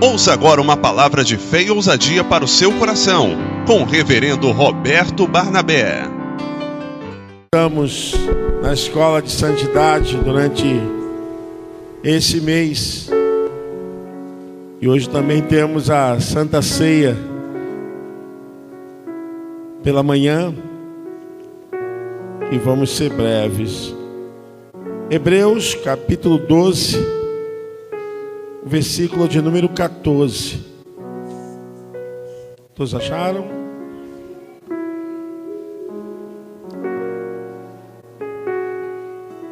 Ouça agora uma palavra de fé e ousadia para o seu coração, com o reverendo Roberto Barnabé. Estamos na Escola de Santidade durante esse mês. E hoje também temos a Santa Ceia pela manhã. E vamos ser breves. Hebreus capítulo 12. Versículo de número 14. Todos acharam?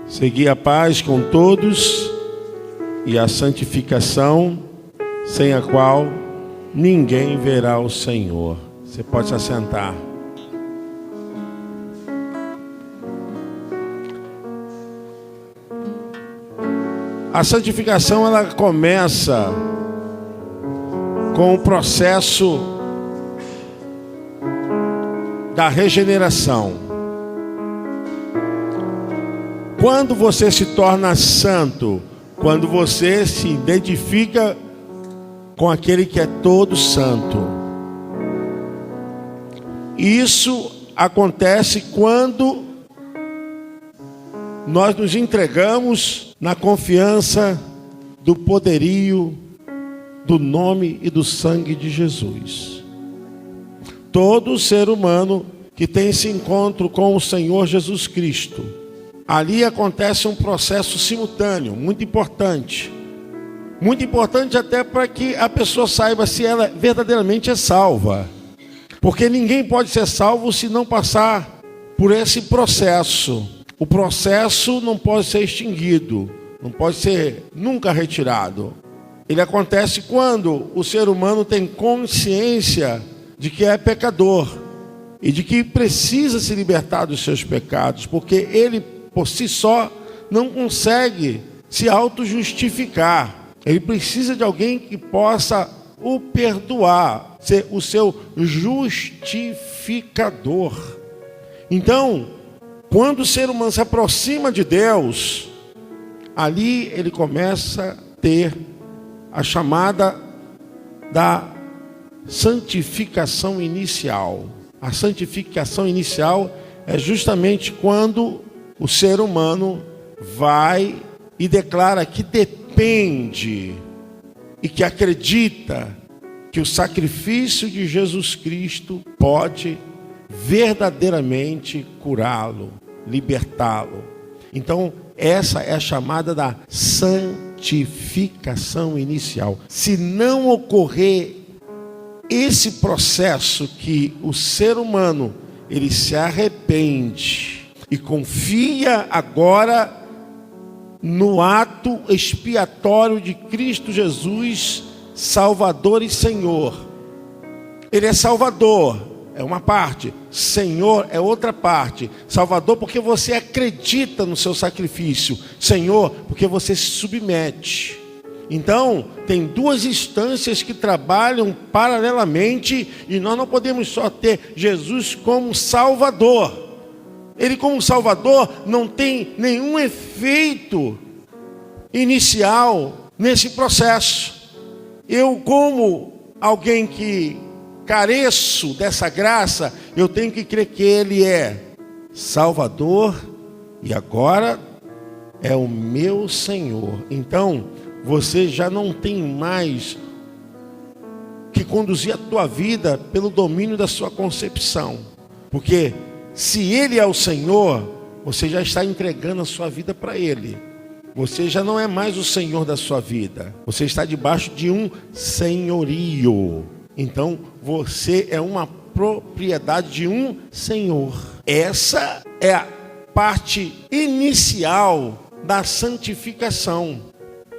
Segui a paz com todos e a santificação, sem a qual ninguém verá o Senhor. Você pode se assentar. A santificação, ela começa com o processo da regeneração. Quando você se torna santo, quando você se identifica com aquele que é todo santo. Isso acontece quando nós nos entregamos na confiança do poderio, do nome e do sangue de Jesus. Todo ser humano que tem esse encontro com o Senhor Jesus Cristo, ali acontece um processo simultâneo, muito importante. Muito importante até para que a pessoa saiba se ela verdadeiramente é salva. Porque ninguém pode ser salvo se não passar por esse processo. O processo não pode ser extinguido, não pode ser nunca retirado. Ele acontece quando o ser humano tem consciência de que é pecador e de que precisa se libertar dos seus pecados, porque ele, por si só, não consegue se auto-justificar. Ele precisa de alguém que possa o perdoar, ser o seu justificador. Então, quando o ser humano se aproxima de Deus, ali ele começa a ter a chamada da santificação inicial. A santificação inicial é justamente quando o ser humano vai e declara que depende e que acredita que o sacrifício de Jesus Cristo pode verdadeiramente curá-lo, libertá-lo. Então, essa é a chamada da santificação inicial. Se não ocorrer esse processo que o ser humano, ele se arrepende e confia agora no ato expiatório de Cristo Jesus, Salvador e Senhor. Ele é Salvador, é uma parte. Senhor é outra parte. Salvador porque você acredita no seu sacrifício. Senhor porque você se submete. Então, tem duas instâncias que trabalham paralelamente e nós não podemos só ter Jesus como Salvador. Ele como Salvador não tem nenhum efeito inicial nesse processo. Eu, como alguém que careço dessa graça, eu tenho que crer que Ele é Salvador e agora é o meu Senhor. Então, você já não tem mais que conduzir a tua vida pelo domínio da sua concepção. Porque se Ele é o Senhor, você já está entregando a sua vida para Ele. Você já não é mais o Senhor da sua vida. Você está debaixo de um senhorio. Então, você é uma propriedade de um Senhor. Essa é a parte inicial da santificação.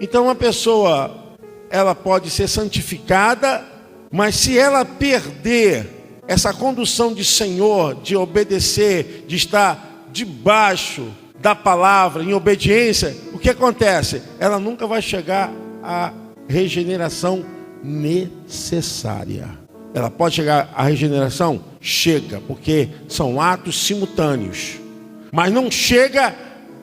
Então, a pessoa, ela pode ser santificada, mas se ela perder essa condução de Senhor, de obedecer, de estar debaixo da palavra, em obediência, o que acontece? Ela nunca vai chegar à regeneração necessária. Ela pode chegar à regeneração? Chega, porque são atos simultâneos. Mas não chega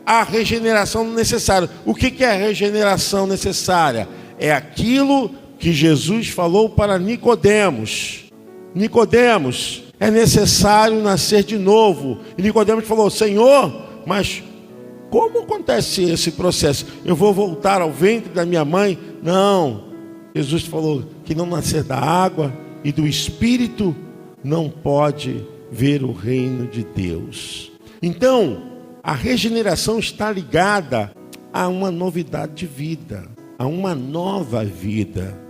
à regeneração necessária. O que é a regeneração necessária? É aquilo que Jesus falou para Nicodemos. Nicodemos, é necessário nascer de novo. E Nicodemos falou: Senhor, mas como acontece esse processo? Eu vou voltar ao ventre da minha mãe? Não. Jesus falou que não nascer da água e do Espírito não pode ver o reino de Deus. Então, a regeneração está ligada a uma novidade de vida, a uma nova vida.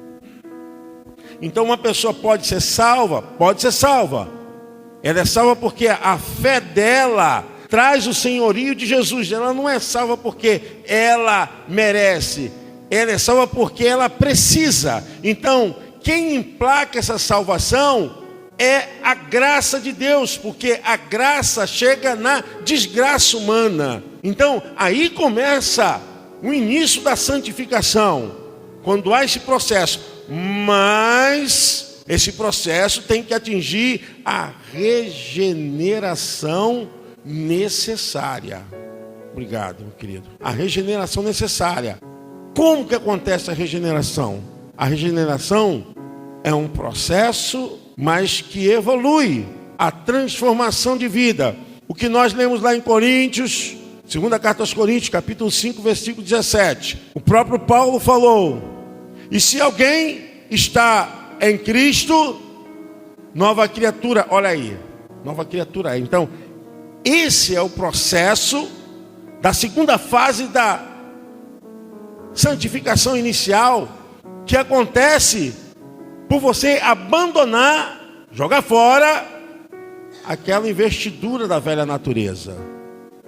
Então, uma pessoa pode ser salva? Pode ser salva. Ela é salva porque a fé dela traz o senhorio de Jesus. Ela não é salva porque ela merece. Ela é salva porque ela precisa. Então, quem emplaca essa salvação é a graça de Deus, porque a graça chega na desgraça humana. Então, aí começa o início da santificação, quando há esse processo. Mas esse processo tem que atingir a regeneração necessária. Obrigado, meu querido. A regeneração necessária. Como que acontece a regeneração? A regeneração é um processo, mas que evolui. A transformação de vida. O que nós lemos lá em Coríntios, segunda carta aos Coríntios, capítulo 5, versículo 17. O próprio Paulo falou: e se alguém está em Cristo, nova criatura. Olha aí, nova criatura. Então, esse é o processo da segunda fase da santificação inicial, que acontece por você abandonar, jogar fora aquela investidura da velha natureza.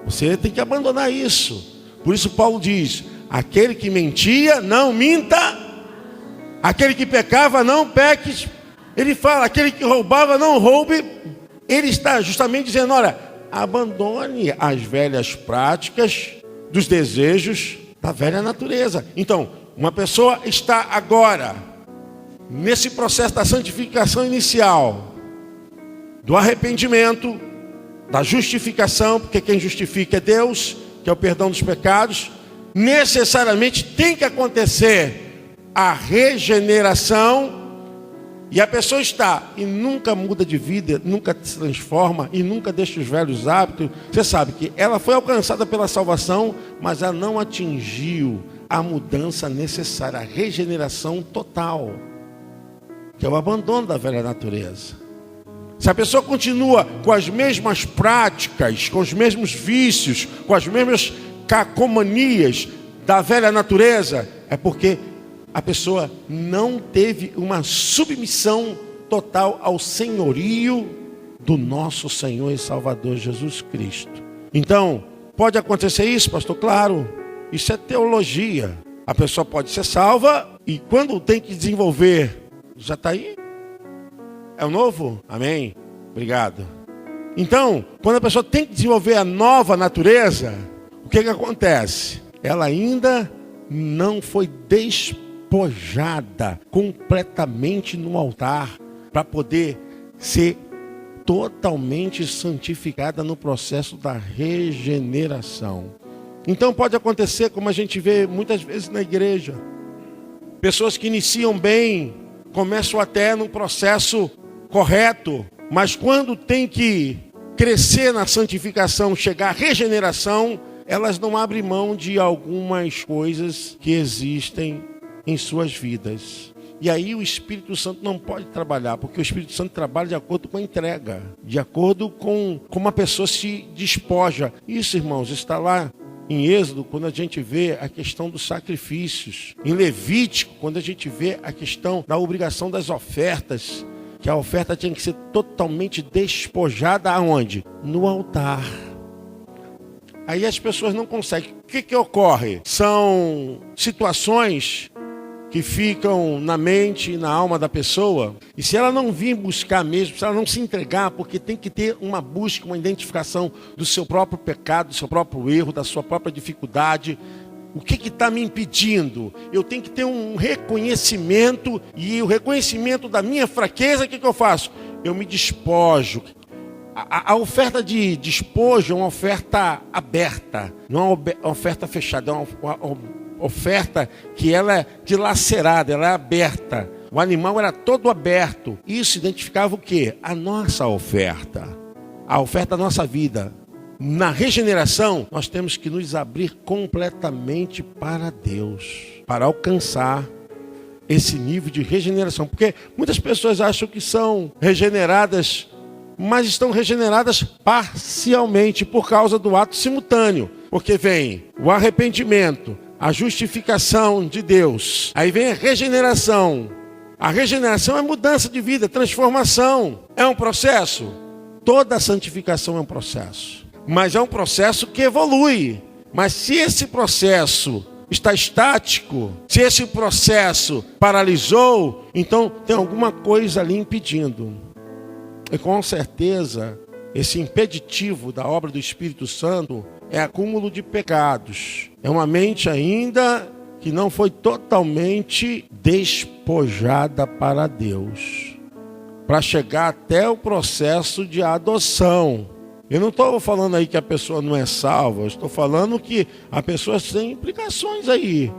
Você tem que abandonar isso. Por isso Paulo diz: aquele que mentia, não minta. Aquele que pecava, não peque. Ele fala: aquele que roubava, não roube. Ele está justamente dizendo: olha, abandone as velhas práticas dos desejos da velha natureza. Então, uma pessoa está agora nesse processo da santificação inicial, do arrependimento, da justificação, porque quem justifica é Deus, que é o perdão dos pecados. Necessariamente tem que acontecer a regeneração, e a pessoa está e nunca muda de vida, nunca se transforma e nunca deixa os velhos hábitos. Você sabe que ela foi alcançada pela salvação, mas ela não atingiu a mudança necessária, a regeneração total, que é o abandono da velha natureza. Se a pessoa continua com as mesmas práticas, com os mesmos vícios, com as mesmas cacomanias da velha natureza, é porque a pessoa não teve uma submissão total ao senhorio do nosso Senhor e Salvador Jesus Cristo. Então, pode acontecer isso, pastor? Claro, isso é teologia. A pessoa pode ser salva e quando tem que desenvolver, já está aí? É o novo? Amém? Obrigado. Então, quando a pessoa tem que desenvolver a nova natureza, o que acontece? Ela ainda não foi despojada completamente no altar para poder ser totalmente santificada no processo da regeneração. Então pode acontecer, como a gente vê muitas vezes na igreja, pessoas que iniciam bem, começam até num processo correto, mas quando tem que crescer na santificação, chegar à regeneração, elas não abrem mão de algumas coisas que existem em suas vidas. E aí o Espírito Santo não pode trabalhar, porque o Espírito Santo trabalha de acordo com a entrega, de acordo com como a pessoa se despoja. Isso, irmãos, está lá em Êxodo, quando a gente vê a questão dos sacrifícios. Em Levítico, quando a gente vê a questão da obrigação das ofertas, que a oferta tinha que ser totalmente despojada aonde? No altar. Aí as pessoas não conseguem. O que ocorre? São situações que ficam na mente e na alma da pessoa, e se ela não vir buscar mesmo, se ela não se entregar, porque tem que ter uma busca, uma identificação do seu próprio pecado, do seu próprio erro, da sua própria dificuldade. O que está me impedindo? Eu tenho que ter um reconhecimento, e o reconhecimento da minha fraqueza, o que eu faço? Eu me despojo. A oferta de despojo é uma oferta aberta, não é uma oferta fechada, é uma oferta que ela é dilacerada, ela é aberta. O animal era todo aberto. Isso identificava o quê? A nossa oferta. A oferta da nossa vida. Na regeneração, nós temos que nos abrir completamente para Deus, para alcançar esse nível de regeneração. Porque muitas pessoas acham que são regeneradas, mas estão regeneradas parcialmente por causa do ato simultâneo. Porque vem o arrependimento, a justificação de Deus. Aí vem a regeneração. A regeneração é mudança de vida, transformação. É um processo. Toda a santificação é um processo. Mas é um processo que evolui. Mas se esse processo está estático, se esse processo paralisou, então tem alguma coisa ali impedindo. E com certeza, esse impeditivo da obra do Espírito Santo é acúmulo de pecados. É uma mente ainda que não foi totalmente despojada para Deus, para chegar até o processo de adoção. Eu não estou falando aí que a pessoa não é salva, eu estou falando que a pessoa tem implicações aí.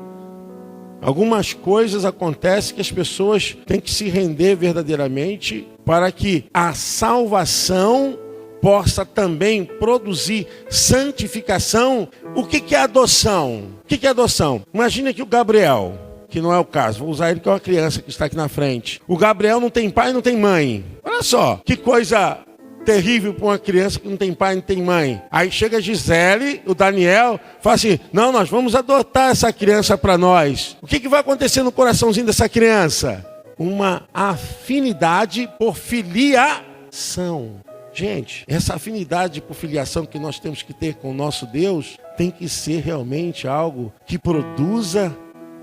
Algumas coisas acontecem que as pessoas têm que se render verdadeiramente para que a salvação possa também produzir santificação. O que é adoção? O que é adoção? Imagina que o Gabriel, que não é o caso, vou usar ele que é uma criança que está aqui na frente. O Gabriel não tem pai, não tem mãe. Olha só, que coisa terrível para uma criança que não tem pai, não tem mãe. Aí chega a Gisele, o Daniel, fala assim, não, nós vamos adotar essa criança para nós. O que vai acontecer no coraçãozinho dessa criança? Uma afinidade por filiação. Gente, essa afinidade por filiação que nós temos que ter com o nosso Deus tem que ser realmente algo que produza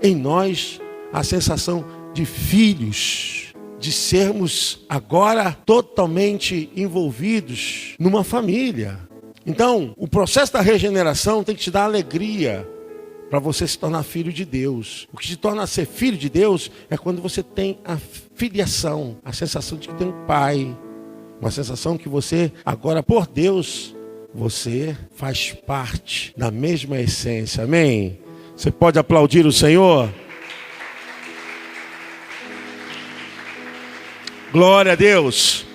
em nós a sensação de filhos, de sermos agora totalmente envolvidos numa família. Então, o processo da regeneração tem que te dar alegria para você se tornar filho de Deus. O que te torna ser filho de Deus é quando você tem a filiação, a sensação de que tem um pai, uma sensação que você, agora por Deus, você faz parte da mesma essência. Amém? Você pode aplaudir o Senhor? Glória a Deus.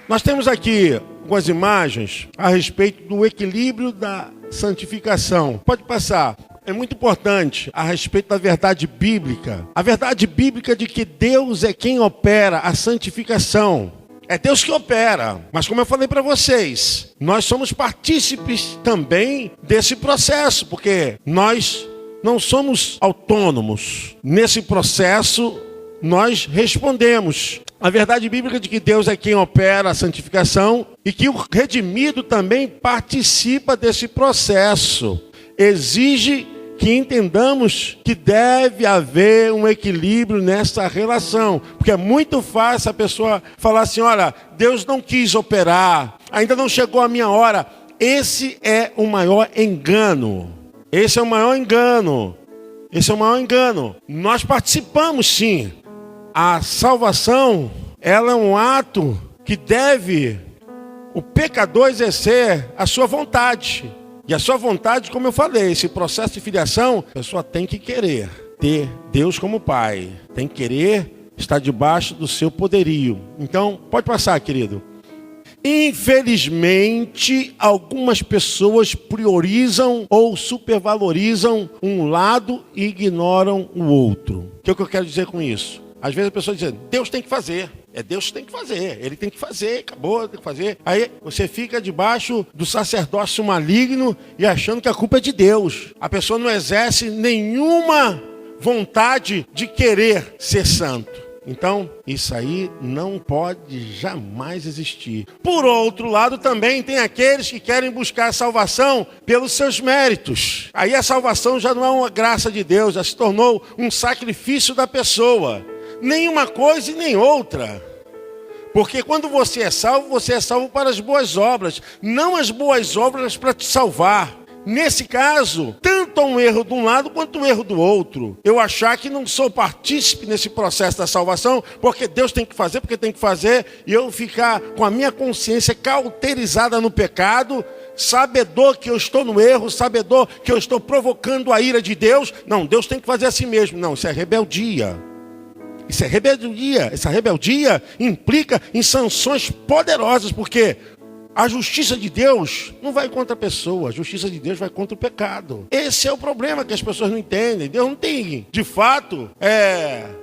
Nós temos aqui algumas imagens a respeito do equilíbrio da santificação. Pode passar. É muito importante a respeito da verdade bíblica. A verdade bíblica de que Deus é quem opera a santificação. É Deus que opera. Mas como eu falei para vocês, nós somos partícipes também desse processo, porque nós não somos autônomos. Nesse processo, nós respondemos. A verdade bíblica de que Deus é quem opera a santificação e que o redimido também participa desse processo. Exige que entendamos que deve haver um equilíbrio nessa relação. Porque é muito fácil a pessoa falar assim, olha, Deus não quis operar, ainda não chegou a minha hora. Esse é o maior engano. Esse é o maior engano. Esse é o maior engano. Nós participamos sim. A salvação, ela é um ato que deve o pecador exercer a sua vontade. E a sua vontade, como eu falei, esse processo de filiação, a pessoa tem que querer ter Deus como Pai. Tem que querer estar debaixo do seu poderio. Então, pode passar, querido. Infelizmente, algumas pessoas priorizam ou supervalorizam um lado e ignoram o outro. O que é o que eu quero dizer com isso? Às vezes a pessoa diz, Deus tem que fazer. É Deus que tem que fazer. Ele tem que fazer, acabou, tem que fazer. Aí você fica debaixo do sacerdócio maligno e achando que a culpa é de Deus. A pessoa não exerce nenhuma vontade de querer ser santo. Então, isso aí não pode jamais existir. Por outro lado, também tem aqueles que querem buscar a salvação pelos seus méritos. Aí a salvação já não é uma graça de Deus, já se tornou um sacrifício da pessoa. Nem uma coisa e nem outra. Porque quando você é salvo para as boas obras. Não as boas obras para te salvar. Nesse caso, tanto há um erro de um lado quanto um erro do outro. Eu achar que não sou partícipe nesse processo da salvação, porque Deus tem que fazer, porque tem que fazer, e eu ficar com a minha consciência cauterizada no pecado, sabedor que eu estou no erro, sabedor que eu estou provocando a ira de Deus. Não, Deus tem que fazer assim mesmo. Não, isso é rebeldia. Isso é rebeldia. Essa rebeldia implica em sanções poderosas, porque a justiça de Deus não vai contra a pessoa, a justiça de Deus vai contra o pecado. Esse é o problema que as pessoas não entendem. Deus não tem, de fato,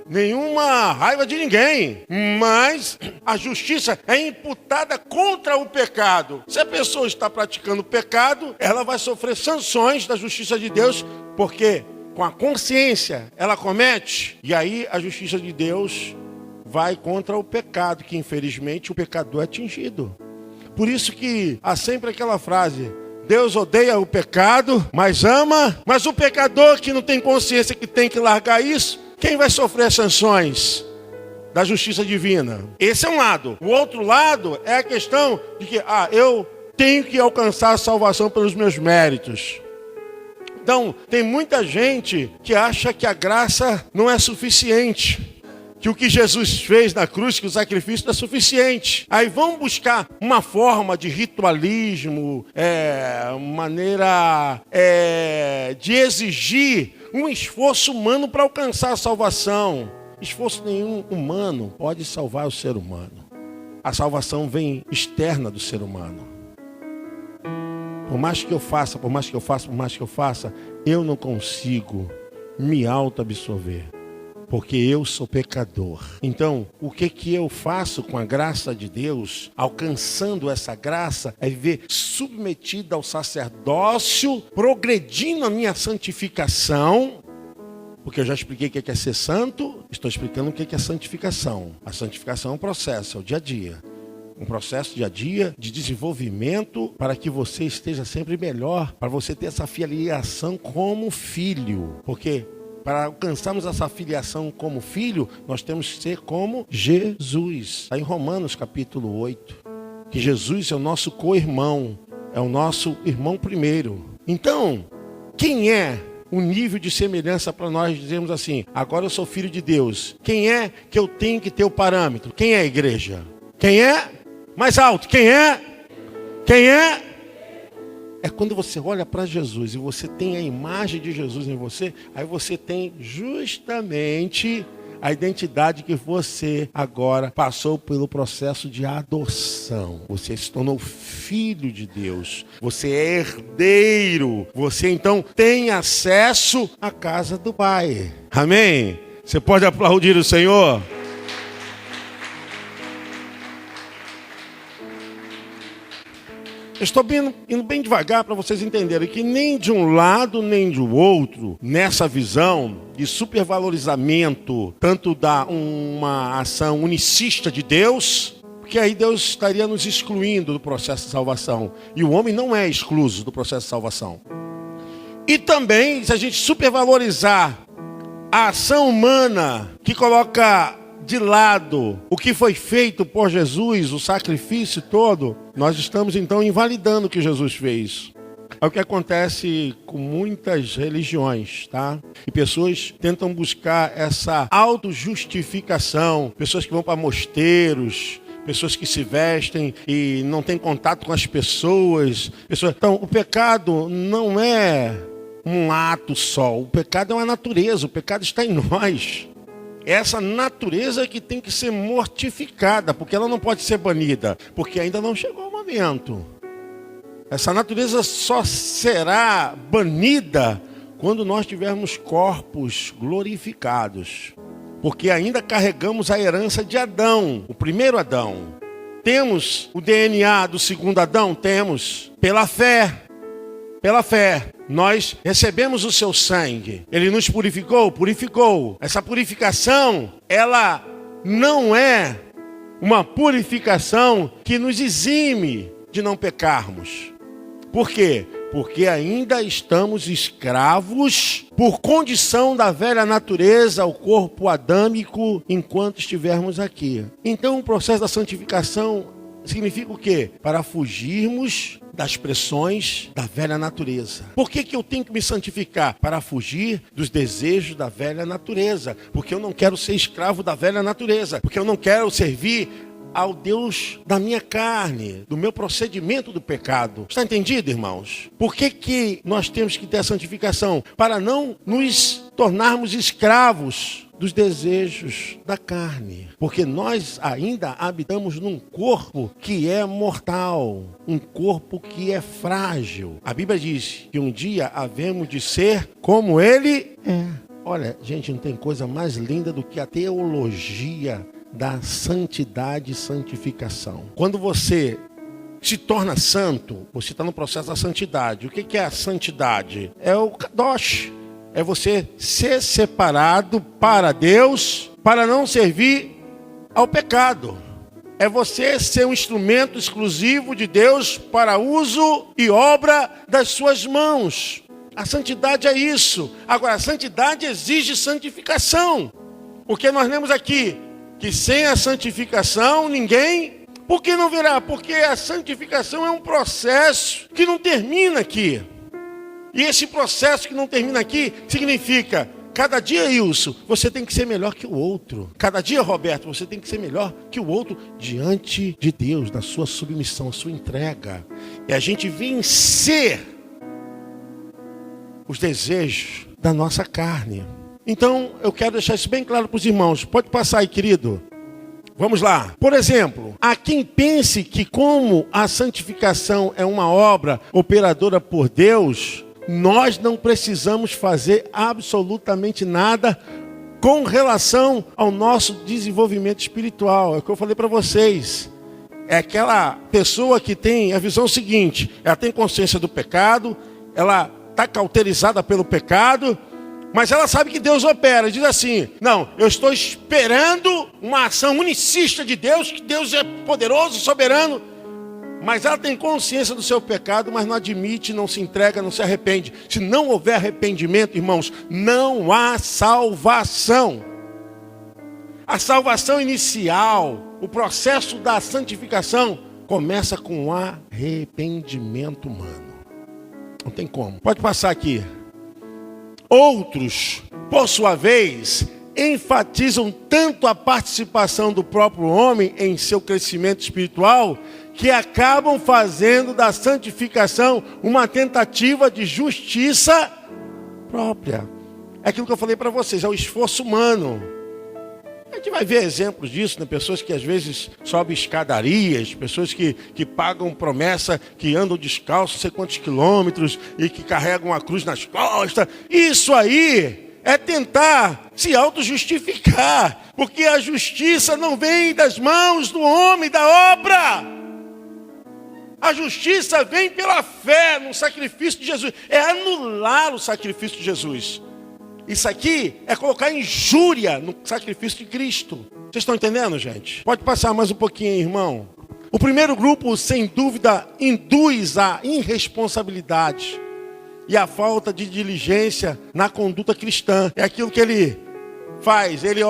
nenhuma raiva de ninguém, mas a justiça é imputada contra o pecado. Se a pessoa está praticando pecado, ela vai sofrer sanções da justiça de Deus, porque com a consciência ela comete, e aí a justiça de Deus vai contra o pecado, que infelizmente o pecador é atingido. Por isso que há sempre aquela frase: Deus odeia o pecado, mas ama. Mas o pecador que não tem consciência que tem que largar isso, quem vai sofrer as sanções da justiça divina? Esse é um lado. O outro lado é a questão de que eu tenho que alcançar a salvação pelos meus méritos. Então, tem muita gente que acha que a graça não é suficiente, que o que Jesus fez na cruz, que o sacrifício é suficiente. Aí vão buscar uma forma de ritualismo, maneira de exigir um esforço humano para alcançar a salvação. Esforço nenhum humano pode salvar o ser humano. A salvação vem externa do ser humano. Por mais que eu faça, eu não consigo me auto-absorver, porque eu sou pecador. Então, o que eu faço com a graça de Deus, alcançando essa graça, é viver submetido ao sacerdócio, progredindo a minha santificação, porque eu já expliquei o que é ser santo, estou explicando o que é santificação. A santificação é um processo, é o dia a dia. Um processo dia a dia de desenvolvimento para que você esteja sempre melhor, para você ter essa filiação como filho. Porque para alcançarmos essa filiação como filho, nós temos que ser como Jesus. Está em Romanos capítulo 8. Que Jesus é o nosso co-irmão, é o nosso irmão primeiro. Então, quem é o nível de semelhança para nós dizermos assim: agora eu sou filho de Deus? Quem é que eu tenho que ter o parâmetro? Quem é a igreja? Quem é? Mais alto, quem é? Quem é? É quando você olha para Jesus e você tem a imagem de Jesus em você, aí você tem justamente a identidade que você agora passou pelo processo de adoção. Você se tornou filho de Deus. Você é herdeiro. Você então tem acesso à casa do Pai. Amém? Você pode aplaudir o Senhor? Eu estou indo bem devagar para vocês entenderem que nem de um lado nem do outro, nessa visão de supervalorizamento, tanto da uma ação unicista de Deus, porque aí Deus estaria nos excluindo do processo de salvação. E o homem não é excluso do processo de salvação. E também, se a gente supervalorizar a ação humana que coloca de lado o que foi feito por Jesus, o sacrifício todo, nós estamos então invalidando o que Jesus fez. É o que acontece com muitas religiões, tá? E pessoas tentam buscar essa autojustificação, pessoas que vão para mosteiros, pessoas que se vestem e não têm contato com as pessoas. Então, o pecado não é um ato só, o pecado é uma natureza, o pecado está em nós. Essa natureza que tem que ser mortificada, porque ela não pode ser banida, porque ainda não chegou o momento. Essa natureza só será banida quando nós tivermos corpos glorificados, porque ainda carregamos a herança de Adão, o primeiro Adão. Temos o DNA do segundo Adão? Temos. Pela fé. Pela fé, nós recebemos o seu sangue. Ele nos purificou? Purificou. Essa purificação, ela não é uma purificação que nos exime de não pecarmos. Por quê? Porque ainda estamos escravos por condição da velha natureza, o corpo adâmico, enquanto estivermos aqui. Então o processo da santificação significa o quê? Para fugirmos das pressões da velha natureza. Por que eu tenho que me santificar? Para fugir dos desejos da velha natureza. Porque eu não quero ser escravo da velha natureza. Porque eu não quero servir ao Deus da minha carne, do meu procedimento do pecado. Está entendido, irmãos? Por que nós temos que ter a santificação? Para não nos tornarmos escravos dos desejos da carne. Porque nós ainda habitamos num corpo que é mortal, um corpo que é frágil. A Bíblia diz que um dia havemos de ser como Ele é. Olha, gente, não tem coisa mais linda do que a teologia da santidade e santificação. Quando você se torna santo, você está no processo da santidade. O que é a santidade? É o kadosh. É você ser separado para Deus, para não servir ao pecado. É você ser um instrumento exclusivo de Deus para uso e obra das suas mãos. A santidade é isso. Agora, a santidade exige santificação. Porque nós lemos aqui que sem a santificação ninguém... Por que não verá? Porque a santificação é um processo que não termina aqui. E esse processo que não termina aqui significa, cada dia, Wilson, você tem que ser melhor que o outro. Cada dia, Roberto, você tem que ser melhor que o outro diante de Deus, na sua submissão, a sua entrega. E a gente vencer os desejos da nossa carne. Então, eu quero deixar isso bem claro para os irmãos. Pode passar aí, querido. Vamos lá. Por exemplo, há quem pense que como a santificação é uma obra operadora por Deus, nós não precisamos fazer absolutamente nada com relação ao nosso desenvolvimento espiritual. É o que eu falei para vocês. É aquela pessoa que tem a visão seguinte: ela tem consciência do pecado, ela está cauterizada pelo pecado, mas ela sabe que Deus opera. Diz assim: não, eu estou esperando uma ação unicista de Deus, que Deus é poderoso, soberano. Mas ela tem consciência do seu pecado, mas não admite, não se entrega, não se arrepende. Se não houver arrependimento, irmãos, não há salvação. A salvação inicial, o processo da santificação, começa com o arrependimento humano. Não tem como. Pode passar aqui. Outros, por sua vez, enfatizam tanto a participação do próprio homem em seu crescimento espiritual, que acabam fazendo da santificação uma tentativa de justiça própria. É aquilo que eu falei para vocês, é o esforço humano. A gente vai ver exemplos disso, né? Pessoas que às vezes sobem escadarias, pessoas que pagam promessa, que andam descalços não sei quantos quilômetros e que carregam a cruz nas costas. Isso aí é tentar se auto-justificar, porque a justiça não vem das mãos do homem, da obra. A justiça vem pela fé no sacrifício de Jesus. É anular o sacrifício de Jesus. Isso aqui é colocar injúria no sacrifício de Cristo. Vocês estão entendendo, gente? Pode passar mais um pouquinho, irmão. O primeiro grupo, sem dúvida, induz a irresponsabilidade e a falta de diligência na conduta cristã. É aquilo que ele faz. Ele,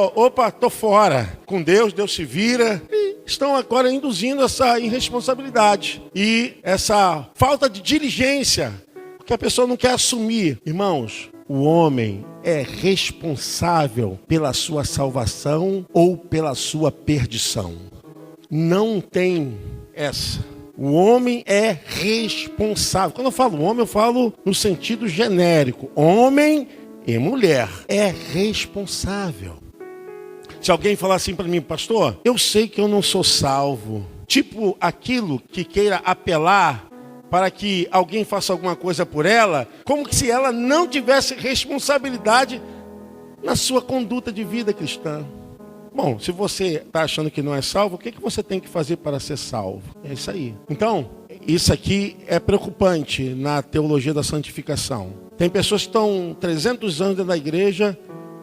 tô fora. Com Deus, Deus se vira. E estão agora induzindo essa irresponsabilidade e essa falta de diligência, porque a pessoa não quer assumir. Irmãos, o homem é responsável pela sua salvação ou pela sua perdição. Não tem essa. O homem é responsável. Quando eu falo homem, eu falo no sentido genérico. Homem e mulher é responsável. Se alguém falar assim para mim: pastor, eu sei que eu não sou salvo. Tipo aquilo que queira apelar para que alguém faça alguma coisa por ela, como que se ela não tivesse responsabilidade na sua conduta de vida cristã. Bom, se você está achando que não é salvo, o que você tem que fazer para ser salvo? É isso aí. Então, isso aqui é preocupante na teologia da santificação. Tem pessoas que estão 300 anos dentro da igreja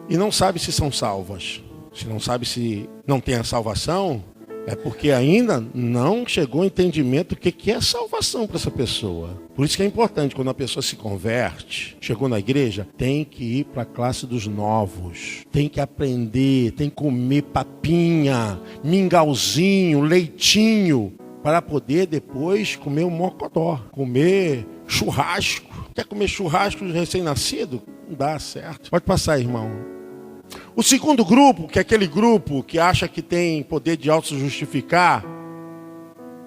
e não sabem se são salvas. Se não sabe se não tem a salvação, é porque ainda não chegou ao entendimento do que é salvação para essa pessoa. Por isso que é importante, quando a pessoa se converte, chegou na igreja, tem que ir para a classe dos novos. Tem que aprender, tem que comer papinha, mingauzinho, leitinho, para poder depois comer o mocotó, comer churrasco. Quer comer churrasco de recém-nascido? Não dá certo. Pode passar, irmão. O segundo grupo, que é aquele grupo que acha que tem poder de auto-justificar,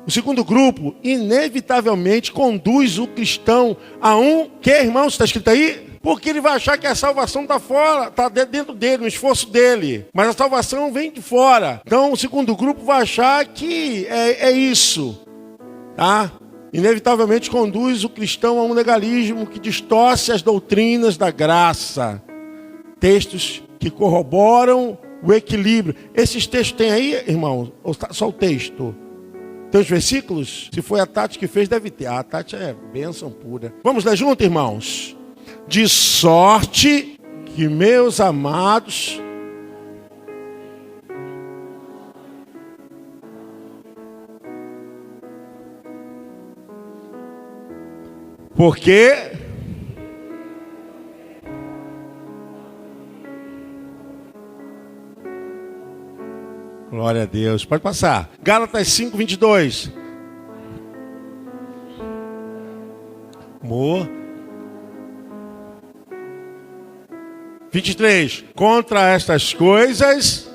o segundo grupo, inevitavelmente, conduz o cristão a que, irmão, está escrito aí? Porque ele vai achar que a salvação está fora, está dentro dele, no esforço dele. Mas a salvação vem de fora. Então, o segundo grupo vai achar que é isso. Tá? Inevitavelmente conduz o cristão a um legalismo que distorce as doutrinas da graça. Textos que corroboram o equilíbrio. Esses textos tem aí, irmão? Ou só o texto? Tem os versículos? Se foi a Tati que fez, deve ter. A Tati é bênção pura. Vamos ler junto, irmãos? De sorte que, meus amados, porque glória a Deus. Pode passar. Gálatas 5:22. Amor. 23. Contra estas coisas,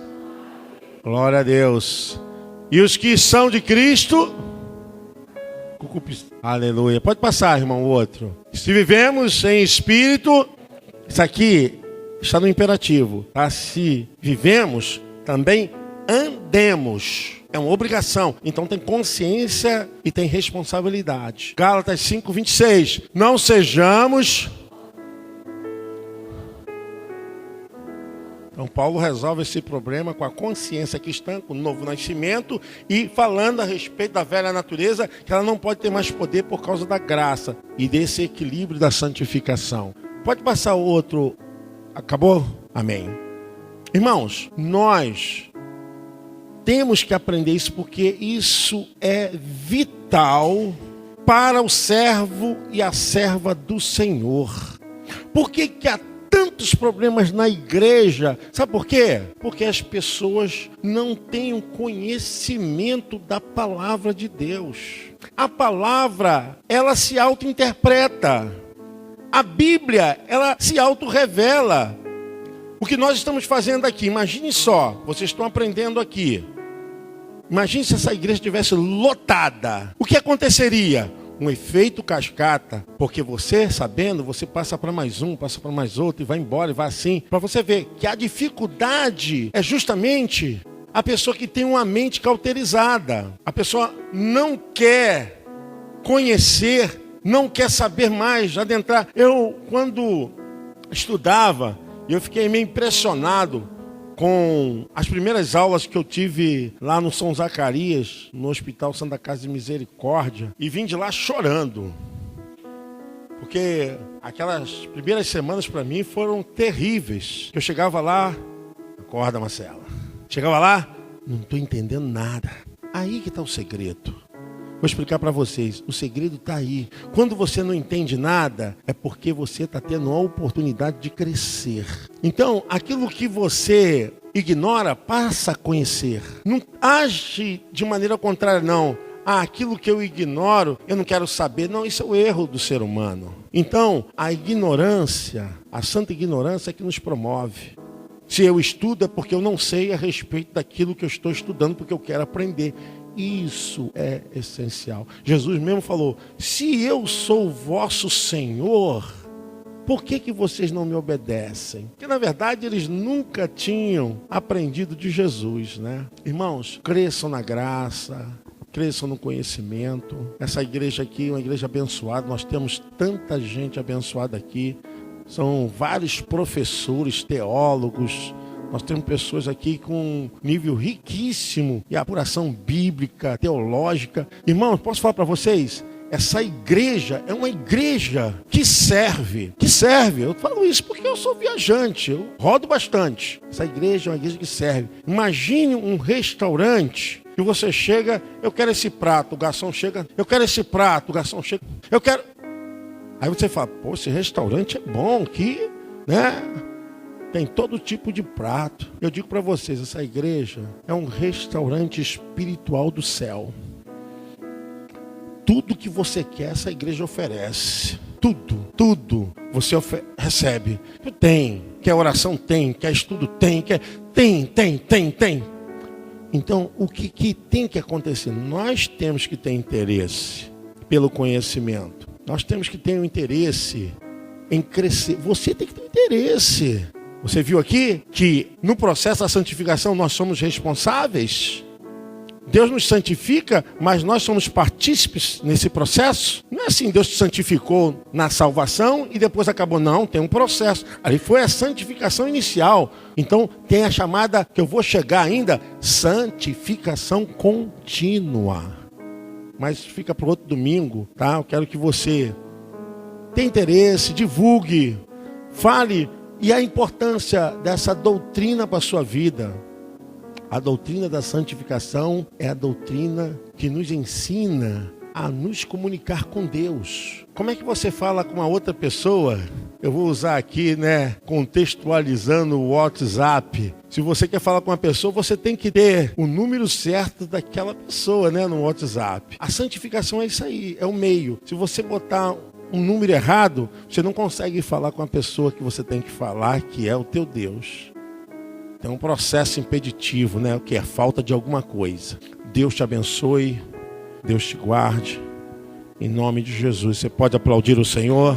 glória a Deus. E os que são de Cristo, aleluia. Pode passar, irmão, o outro. Se vivemos em espírito, isso aqui está no imperativo, tá? Se vivemos, também andemos. É uma obrigação. Então tem consciência e tem responsabilidade. Gálatas 5:26. Não sejamos... Então Paulo resolve esse problema com a consciência cristã, com o novo nascimento e falando a respeito da velha natureza, que ela não pode ter mais poder por causa da graça e desse equilíbrio da santificação. Pode passar o outro. Acabou? Amém. Irmãos, nós temos que aprender isso porque isso é vital para o servo e a serva do Senhor. Por que há tantos problemas na igreja? Sabe por quê? Porque as pessoas não têm o conhecimento da palavra de Deus. A palavra, ela se auto-interpreta. A Bíblia, ela se auto-revela. O que nós estamos fazendo aqui, imagine só, vocês estão aprendendo aqui. Imagine se essa igreja estivesse lotada. O que aconteceria? Um efeito cascata, porque você, sabendo, você passa para mais um, passa para mais outro, e vai embora, e vai assim. Para você ver que a dificuldade é justamente a pessoa que tem uma mente cauterizada. A pessoa não quer conhecer, não quer saber mais, adentrar. Eu, quando estudava, eu fiquei meio impressionado com as primeiras aulas que eu tive lá no São Zacarias, no Hospital Santa Casa de Misericórdia, e vim de lá chorando. Porque aquelas primeiras semanas para mim foram terríveis. Eu chegava lá, acorda, Marcela. Chegava lá, não estou entendendo nada. Aí que está o segredo. Vou explicar para vocês, o segredo está aí. Quando você não entende nada, é porque você está tendo a oportunidade de crescer. Então, aquilo que você ignora, passa a conhecer. Não age de maneira contrária, não. Aquilo que eu ignoro, eu não quero saber. Não, isso é o erro do ser humano. Então, a ignorância, a santa ignorância é que nos promove. Se eu estudo é porque eu não sei a respeito daquilo que eu estou estudando, porque eu quero aprender. Isso é essencial. Jesus mesmo falou, se eu sou o vosso Senhor, por que vocês não me obedecem? Porque na verdade eles nunca tinham aprendido de Jesus, né? Irmãos, cresçam na graça, cresçam no conhecimento. Essa igreja aqui é uma igreja abençoada, nós temos tanta gente abençoada aqui. São vários professores, teólogos. Nós temos pessoas aqui com nível riquíssimo de apuração bíblica, teológica. Irmãos, posso falar para vocês? Essa igreja é uma igreja que serve. Eu falo isso porque eu sou viajante, eu rodo bastante. Essa igreja é uma igreja que serve. Imagine um restaurante que você chega, eu quero esse prato, o garçom chega, eu quero esse prato, o garçom chega, eu quero... Aí você fala, pô, esse restaurante é bom aqui, né? Tem todo tipo de prato. Eu digo para vocês, essa igreja é um restaurante espiritual do céu. Tudo que você quer, essa igreja oferece. tudo você recebe. Tem, quer oração? Tem, quer estudo? Tem, tem. Então, o que tem que acontecer? Nós temos que ter interesse pelo conhecimento. Nós temos que ter um interesse em crescer. Você tem que ter interesse. Você viu aqui que no processo da santificação nós somos responsáveis? Deus nos santifica, mas nós somos partícipes nesse processo? Não é assim, Deus te santificou na salvação e depois acabou. Não, tem um processo. Ali foi a santificação inicial. Então tem a chamada, que eu vou chegar ainda, santificação contínua. Mas fica para o outro domingo, tá? Eu quero que você tenha interesse, divulgue, fale, e a importância dessa doutrina para a sua vida. A doutrina da santificação é a doutrina que nos ensina a nos comunicar com Deus. Como é que você fala com uma outra pessoa? Eu vou usar aqui, contextualizando o WhatsApp. Se você quer falar com uma pessoa, você tem que ter o número certo daquela pessoa, no WhatsApp. A santificação é isso aí, é o meio. Se você botar um número errado, você não consegue falar com a pessoa que você tem que falar, que é o teu Deus. É um processo impeditivo, o que é falta de alguma coisa. Deus te abençoe, Deus te guarde, em nome de Jesus. Você pode aplaudir o Senhor?